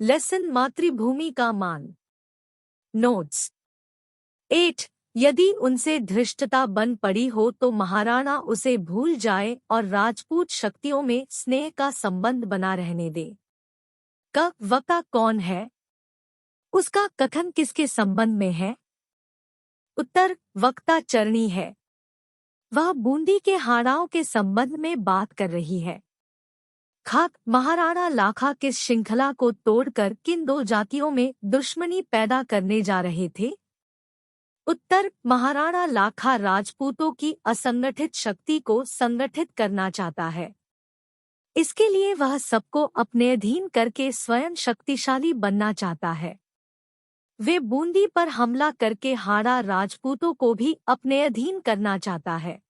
Lesson मातृभूमि का मान। नोट्स 8। यदि उनसे धृष्टता बन पड़ी हो तो महाराणा उसे भूल जाए और राजपूत शक्तियों में स्नेह का संबंध बना रहने दे। वक्ता कौन है? उसका कथन किसके संबंध में है? उत्तर, वक्ता चरणी है। वह बूंदी के हाड़ाओं के संबंध में बात कर रही है। महाराणा लाखा किस श्रृंखला को तोड़कर किन दो जातियों में दुश्मनी पैदा करने जा रहे थे? उत्तर, महाराणा लाखा राजपूतों की असंगठित शक्ति को संगठित करना चाहता है। इसके लिए वह सबको अपने अधीन करके स्वयं शक्तिशाली बनना चाहता है। वे बूंदी पर हमला करके हाड़ा राजपूतों को भी अपने अधीन करना चाहता है।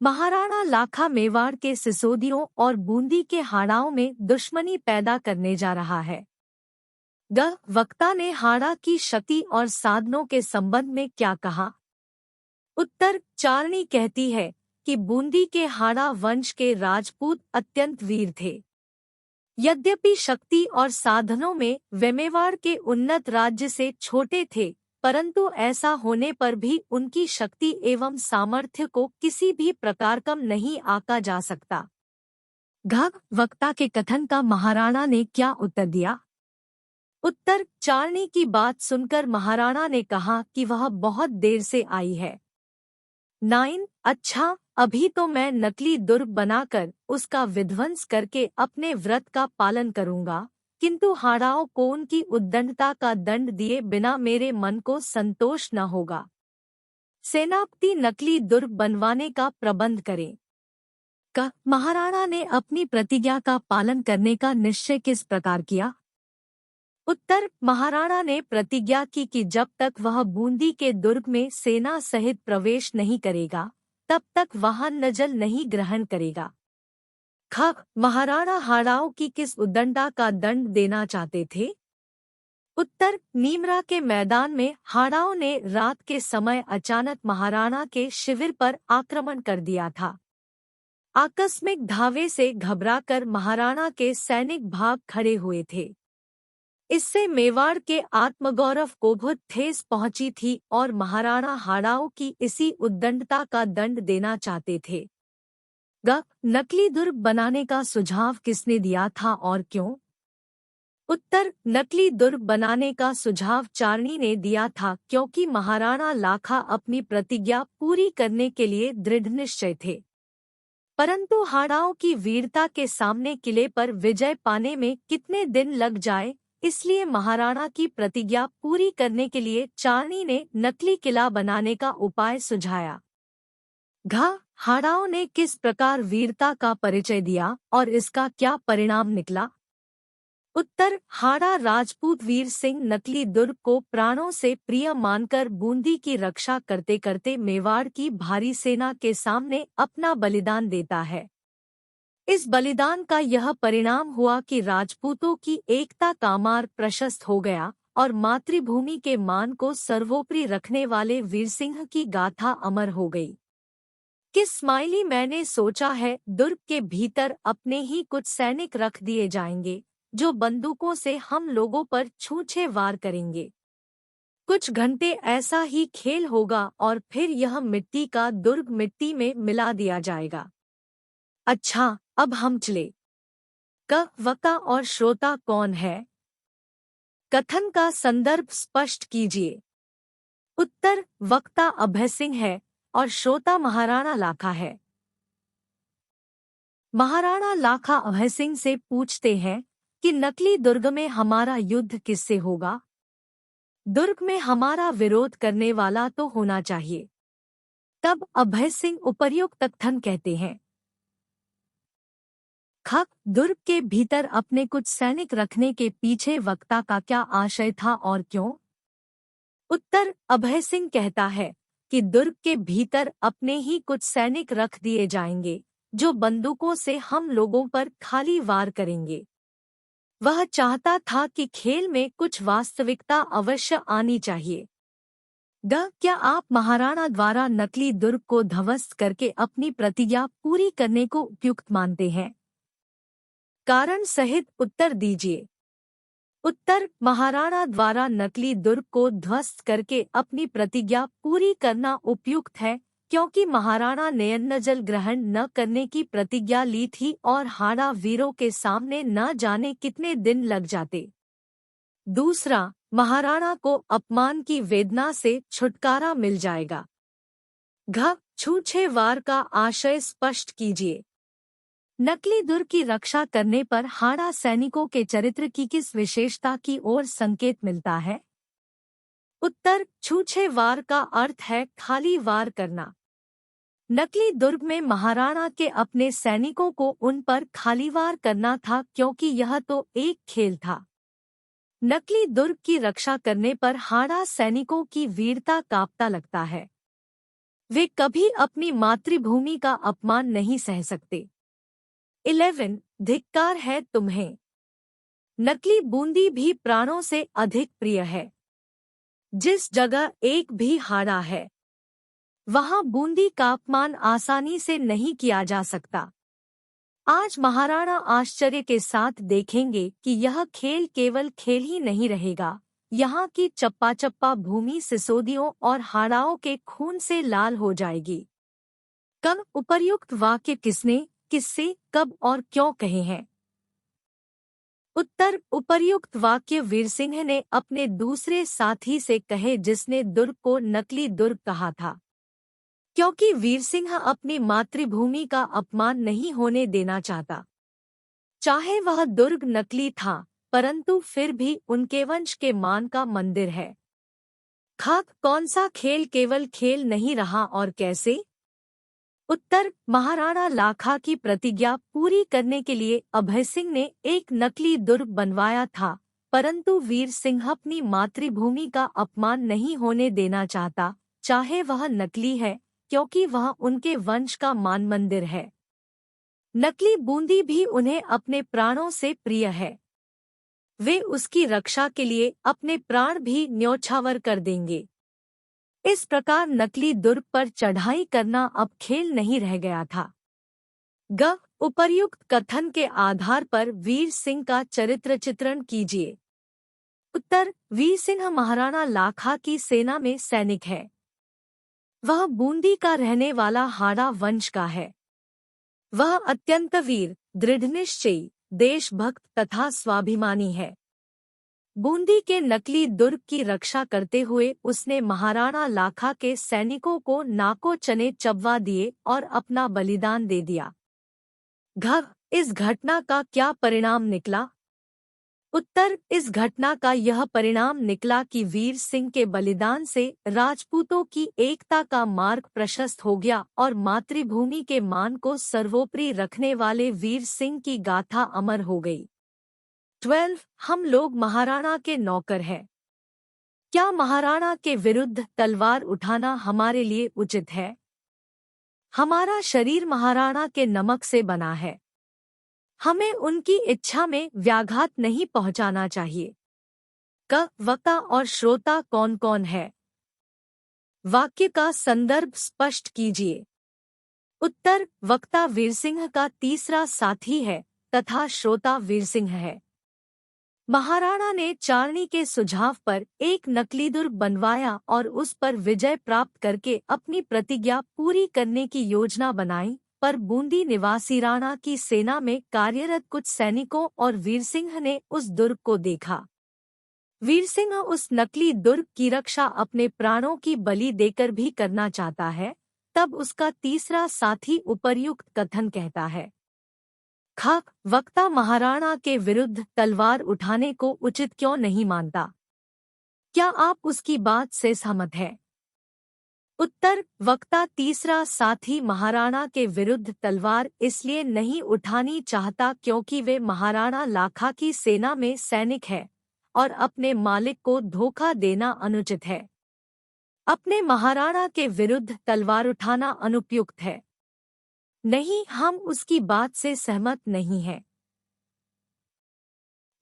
महाराणा लाखा मेवाड़ के सिसोदियों और बूंदी के हाड़ाओं में दुश्मनी पैदा करने जा रहा है। वक्ता ने हाड़ा की शक्ति और साधनों के संबंध में क्या कहा? उत्तर, चारणी कहती है कि बूंदी के हाड़ा वंश के राजपूत अत्यंत वीर थे। यद्यपि शक्ति और साधनों में वे मेवाड़ के उन्नत राज्य से छोटे थे, परंतु ऐसा होने पर भी उनकी शक्ति एवं सामर्थ्य को किसी भी प्रकार कम नहीं आंका जा सकता। वक्ता के कथन का महाराणा ने क्या उत्तर दिया? उत्तर, चारणी की बात सुनकर महाराणा ने कहा कि वह बहुत देर से आई है। 9। अच्छा, अभी तो मैं नकली दुर्ग बनाकर उसका विध्वंस करके अपने व्रत का पालन करूंगा, किंतु हाड़ाओं को उनकी उद्दंडता का दंड दिए बिना मेरे मन को संतोष न होगा। सेनापति नकली दुर्ग बनवाने का प्रबंध करे। महाराणा ने अपनी प्रतिज्ञा का पालन करने का निश्चय किस प्रकार किया? उत्तर, महाराणा ने प्रतिज्ञा की कि जब तक वह बूंदी के दुर्ग में सेना सहित प्रवेश नहीं करेगा, तब तक वहां न जल नहीं ग्रहण करेगा। महाराणा हाड़ाओं की किस उद्दंडता का दंड देना चाहते थे? उत्तर, नीमरा के मैदान में हाड़ाओं ने रात के समय अचानक महाराणा के शिविर पर आक्रमण कर दिया था। आकस्मिक धावे से घबराकर महाराणा के सैनिक भाग खड़े हुए थे। इससे मेवाड़ के आत्मगौरव को बहुत ठेस पहुंची थी और महाराणा हाड़ाओं की इसी उद्दंडता का दंड देना चाहते थे। नकली दुर्ग बनाने का सुझाव किसने दिया था और क्यों? उत्तर, नकली दुर्ग बनाने का सुझाव चारणी ने दिया था क्योंकि महाराणा लाखा अपनी प्रतिज्ञा पूरी करने के लिए दृढ़ निश्चय थे। परंतु हाड़ाओं की वीरता के सामने किले पर विजय पाने में कितने दिन लग जाए, इसलिए महाराणा की प्रतिज्ञा पूरी करने के लिए चारणी ने नकली किला बनाने का उपाय सुझाया। हाड़ाओं ने किस प्रकार वीरता का परिचय दिया और इसका क्या परिणाम निकला? उत्तर, हाड़ा राजपूत वीर सिंह नकली दुर्ग को प्राणों से प्रिय मानकर बूंदी की रक्षा करते करते मेवाड़ की भारी सेना के सामने अपना बलिदान देता है। इस बलिदान का यह परिणाम हुआ कि राजपूतों की एकता का मार्ग प्रशस्त हो गया और मातृभूमि के मान को सर्वोपरि रखने वाले वीरसिंह की गाथा अमर हो गई। किस स्माइली, मैंने सोचा है दुर्ग के भीतर अपने ही कुछ सैनिक रख दिए जाएंगे जो बंदूकों से हम लोगों पर छूछे वार करेंगे। कुछ घंटे ऐसा ही खेल होगा और फिर यह मिट्टी का दुर्ग मिट्टी में मिला दिया जाएगा। अच्छा, अब हम चले। वक्ता और श्रोता कौन है? कथन का संदर्भ स्पष्ट कीजिए। उत्तर, वक्ता अभय सिंह है और श्रोता महाराणा लाखा है। महाराणा लाखा अभय सिंह से पूछते हैं कि नकली दुर्ग में हमारा युद्ध किससे होगा? दुर्ग में हमारा विरोध करने वाला तो होना चाहिए। तब अभय सिंह उपर्युक्त कथन कहते हैं। दुर्ग के भीतर अपने कुछ सैनिक रखने के पीछे वक्ता का क्या आशय था और क्यों? उत्तर, अभय सिंह कहता है कि दुर्ग के भीतर अपने ही कुछ सैनिक रख दिए जाएंगे जो बंदूकों से हम लोगों पर खाली वार करेंगे। वह चाहता था कि खेल में कुछ वास्तविकता अवश्य आनी चाहिए। क्या आप महाराणा द्वारा नकली दुर्ग को ध्वस्त करके अपनी प्रतिज्ञा पूरी करने को उपयुक्त मानते हैं? कारण सहित उत्तर दीजिए। उत्तर, महाराणा द्वारा नकली दुर्ग को ध्वस्त करके अपनी प्रतिज्ञा पूरी करना उपयुक्त है, क्योंकि महाराणा ने अन्न जल ग्रहण न करने की प्रतिज्ञा ली थी और हाड़ा वीरों के सामने न जाने कितने दिन लग जाते। दूसरा, महाराणा को अपमान की वेदना से छुटकारा मिल जाएगा। घ, छूछे वार का आशय स्पष्ट कीजिए। नकली दुर्ग की रक्षा करने पर हाड़ा सैनिकों के चरित्र की किस विशेषता की ओर संकेत मिलता है? उत्तर, छूछे वार का अर्थ है खाली वार करना। नकली दुर्ग में महाराणा के अपने सैनिकों को उन पर खाली वार करना था, क्योंकि यह तो एक खेल था। नकली दुर्ग की रक्षा करने पर हाड़ा सैनिकों की वीरता कांपता लगता है। वे कभी अपनी मातृभूमि का अपमान नहीं सह सकते। 11, धिक्कार है तुम्हें। नकली बूंदी भी प्राणों से अधिक प्रिय है। जिस जगह एक भी हाड़ा है, वहां बूंदी का अपमान आसानी से नहीं किया जा सकता। आज महाराणा आश्चर्य के साथ देखेंगे कि यह खेल केवल खेल ही नहीं रहेगा। यहाँ की चप्पा चप्पा भूमि सिसोदियों और हाड़ाओं के खून से लाल हो जाएगी। कब उपर्युक्त वाक्य किसने, किससे, कब और क्यों कहे हैं? उत्तर, उपर्युक्त वाक्य वीरसिंह ने अपने दूसरे साथी से कहे, जिसने दुर्ग को नकली दुर्ग कहा था, क्योंकि वीरसिंह अपनी मातृभूमि का अपमान नहीं होने देना चाहता। चाहे वह दुर्ग नकली था, परंतु फिर भी उनके वंश के मान का मंदिर है। खाक, कौन सा खेल केवल खेल नहीं रहा और कैसे? उत्तर, महाराणा लाखा की प्रतिज्ञा पूरी करने के लिए अभय सिंह ने एक नकली दुर्ग बनवाया था, परंतु वीर सिंह अपनी मातृभूमि का अपमान नहीं होने देना चाहता, चाहे वह नकली है, क्योंकि वह उनके वंश का मान मंदिर है। नकली बूंदी भी उन्हें अपने प्राणों से प्रिय है। वे उसकी रक्षा के लिए अपने प्राण भी न्यौछावर कर देंगे। इस प्रकार नकली दुर्ग पर चढ़ाई करना अब खेल नहीं रह गया था। ग, उपर्युक्त कथन के आधार पर वीर सिंह का चरित्र चित्रण कीजिए। उत्तर, वीर सिंह महाराणा लाखा की सेना में सैनिक है। वह बूंदी का रहने वाला हाड़ा वंश का है। वह अत्यंत वीर, दृढ़निश्चयी, देशभक्त तथा स्वाभिमानी है। बूंदी के नकली दुर्ग की रक्षा करते हुए उसने महाराणा लाखा के सैनिकों को नाको चने चबवा दिए और अपना बलिदान दे दिया। घ, इस घटना का क्या परिणाम निकला? उत्तर, इस घटना का यह परिणाम निकला कि वीर सिंह के बलिदान से राजपूतों की एकता का मार्ग प्रशस्त हो गया और मातृभूमि के मान को सर्वोपरि रखने वाले वीर सिंह की गाथा अमर हो गई। 12, हम लोग महाराणा के नौकर हैं। क्या महाराणा के विरुद्ध तलवार उठाना हमारे लिए उचित है? हमारा शरीर महाराणा के नमक से बना है। हमें उनकी इच्छा में व्याघात नहीं पहुंचाना चाहिए। क, वक्ता और श्रोता कौन कौन है? वाक्य का संदर्भ स्पष्ट कीजिए। उत्तर, वक्ता वीरसिंह का तीसरा साथी है तथा श्रोता वीरसिंह है। महाराणा ने चारणी के सुझाव पर एक नकली दुर्ग बनवाया और उस पर विजय प्राप्त करके अपनी प्रतिज्ञा पूरी करने की योजना बनाई, पर बूंदी निवासी राणा की सेना में कार्यरत कुछ सैनिकों और वीरसिंह ने उस दुर्ग को देखा। वीरसिंह उस नकली दुर्ग की रक्षा अपने प्राणों की बलि देकर भी करना चाहता है। तब उसका तीसरा साथी उपर्युक्त कथन कहता है। खाक, वक्ता महाराणा के विरुद्ध तलवार उठाने को उचित क्यों नहीं मानता? क्या आप उसकी बात से सहमत हैं? उत्तर, वक्ता तीसरा साथी महाराणा के विरुद्ध तलवार इसलिए नहीं उठानी चाहता क्योंकि वे महाराणा लाखा की सेना में सैनिक है और अपने मालिक को धोखा देना अनुचित है। अपने महाराणा के विरुद्ध तलवार उठाना अनुपयुक्त है। नहीं, हम उसकी बात से सहमत नहीं हैं।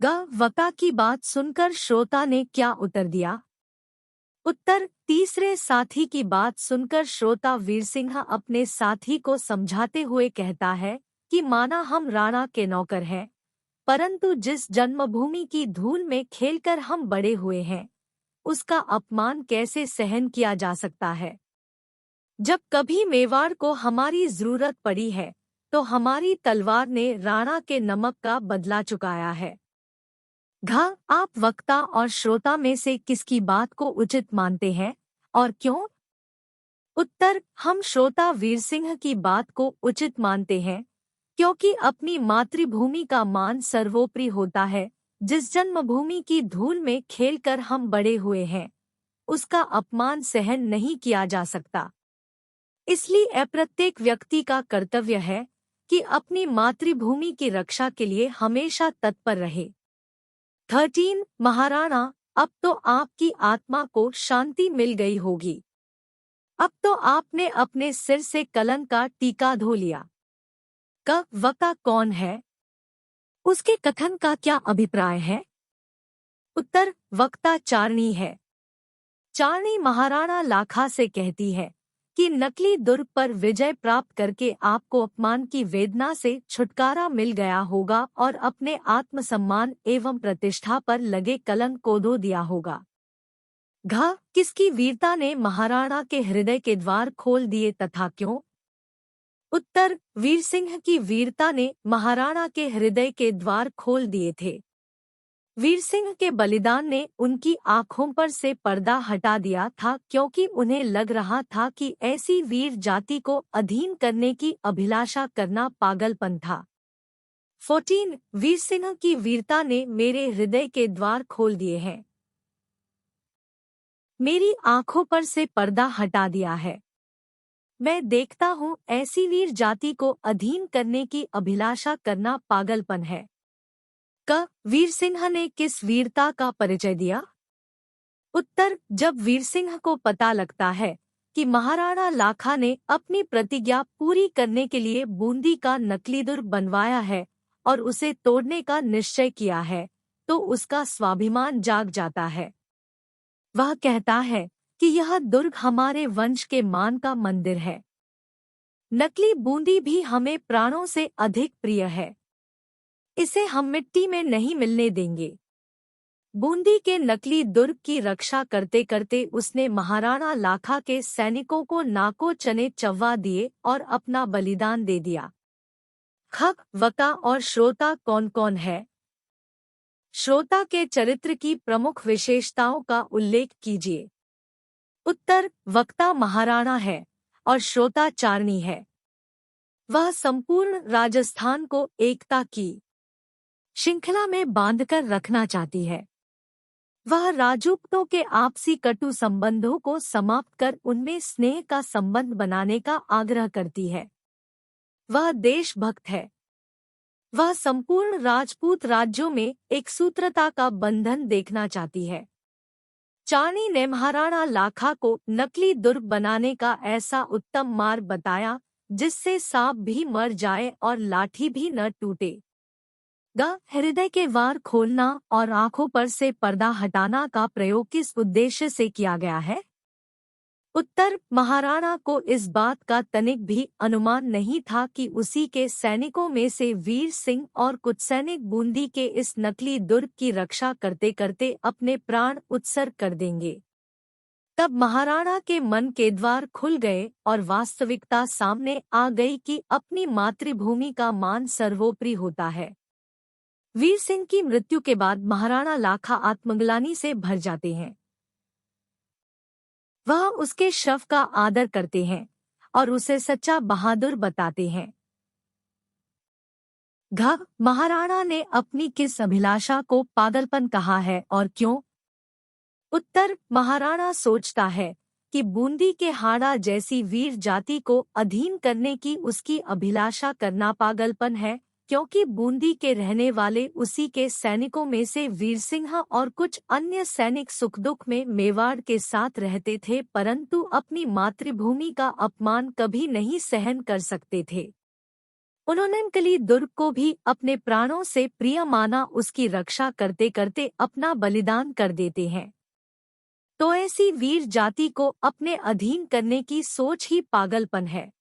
ग, वक्ता की बात सुनकर श्रोता ने क्या उत्तर दिया? उत्तर, तीसरे साथी की बात सुनकर श्रोता वीरसिंह अपने साथी को समझाते हुए कहता है कि माना हम राणा के नौकर हैं, परंतु जिस जन्मभूमि की धूल में खेलकर हम बड़े हुए हैं, उसका अपमान कैसे सहन किया जा सकता है। जब कभी मेवाड़ को हमारी जरूरत पड़ी है, तो हमारी तलवार ने राणा के नमक का बदला चुकाया है। आप वक्ता और श्रोता में से किसकी बात को उचित मानते हैं और क्यों? उत्तर, हम श्रोता वीर सिंह की बात को उचित मानते हैं, क्योंकि अपनी मातृभूमि का मान सर्वोपरि होता है। जिस जन्मभूमि की धूल में खेलकर हम बड़े हुए हैं, उसका अपमान सहन नहीं किया जा सकता। इसलिए प्रत्येक व्यक्ति का कर्तव्य है कि अपनी मातृभूमि की रक्षा के लिए हमेशा तत्पर रहे। 13 महाराणा, अब तो आपकी आत्मा को शांति मिल गई होगी। अब तो आपने अपने सिर से कलंक का टीका धो लिया। वक्ता कौन है? उसके कथन का क्या अभिप्राय है? उत्तर, वक्ता चारणी है। चारणी महाराणा लाखा से कहती है कि नकली दुर्ग पर विजय प्राप्त करके आपको अपमान की वेदना से छुटकारा मिल गया होगा और अपने आत्मसम्मान एवं प्रतिष्ठा पर लगे कलंक को धो दिया होगा। किसकी वीरता ने महाराणा के हृदय के द्वार खोल दिए तथा क्यों? उत्तर, वीर सिंह की वीरता ने महाराणा के हृदय के द्वार खोल दिए थे। वीर सिंह के बलिदान ने उनकी आंखों पर से पर्दा हटा दिया था, क्योंकि उन्हें लग रहा था कि ऐसी वीर जाति को अधीन करने की अभिलाषा करना पागलपन था। 14 वीर सिंह की वीरता ने मेरे हृदय के द्वार खोल दिए हैं, मेरी आंखों पर से पर्दा हटा दिया है। मैं देखता हूँ ऐसी वीर जाति को अधीन करने की अभिलाषा करना पागलपन है। वीर सिंह ने किस वीरता का परिचय दिया? उत्तर, जब वीर सिंह को पता लगता है कि महाराणा लाखा ने अपनी प्रतिज्ञा पूरी करने के लिए बूंदी का नकली दुर्ग बनवाया है और उसे तोड़ने का निश्चय किया है, तो उसका स्वाभिमान जाग जाता है। वह कहता है कि यह दुर्ग हमारे वंश के मान का मंदिर है। नकली बूंदी भी हमें प्राणों से अधिक प्रिय है। इसे हम मिट्टी में नहीं मिलने देंगे। बूंदी के नकली दुर्ग की रक्षा करते करते उसने महाराणा लाखा के सैनिकों को नाको चने चव्वा दिए और अपना बलिदान दे दिया। वक्ता और श्रोता कौन कौन है? श्रोता के चरित्र की प्रमुख विशेषताओं का उल्लेख कीजिए। उत्तर, वक्ता महाराणा है और श्रोता चारणी है। वह संपूर्ण राजस्थान को एकता की श्रृंखला में बांधकर रखना चाहती है। वह राजपूतों के आपसी कटु संबंधों को समाप्त कर उनमें स्नेह का संबंध बनाने का आग्रह करती है। वह देशभक्त है। वह संपूर्ण राजपूत राज्यों में एक सूत्रता का बंधन देखना चाहती है। चारणी ने महाराणा लाखा को नकली दुर्ग बनाने का ऐसा उत्तम मार्ग बताया जिससे सांप भी मर जाए और लाठी भी न टूटे। हृदय के वार खोलना और आंखों पर से पर्दा हटाना का प्रयोग किस उद्देश्य से किया गया है? उत्तर, महाराणा को इस बात का तनिक भी अनुमान नहीं था कि उसी के सैनिकों में से वीर सिंह और कुछ सैनिक बूंदी के इस नकली दुर्ग की रक्षा करते करते अपने प्राण उत्सर्ग कर देंगे। तब महाराणा के मन के द्वार खुल गए और वास्तविकता सामने आ गई कि अपनी मातृभूमि का मान सर्वोपरि होता है। वीर सिंह की मृत्यु के बाद महाराणा लाखा आत्मग्लानि से भर जाते हैं। वह उसके शव का आदर करते हैं और उसे सच्चा बहादुर बताते हैं। महाराणा ने अपनी किस अभिलाषा को पागलपन कहा है और क्यों? उत्तर, महाराणा सोचता है कि बूंदी के हाड़ा जैसी वीर जाति को अधीन करने की उसकी अभिलाषा करना पागलपन है, क्योंकि बूंदी के रहने वाले उसी के सैनिकों में से वीर सिंह और कुछ अन्य सैनिक सुख दुख में मेवाड़ के साथ रहते थे, परंतु अपनी मातृभूमि का अपमान कभी नहीं सहन कर सकते थे। उन्होंने नकली दुर्ग को भी अपने प्राणों से प्रिय माना, उसकी रक्षा करते करते अपना बलिदान कर देते हैं। तो ऐसी वीर जाति को अपने अधीन करने की सोच ही पागलपन है।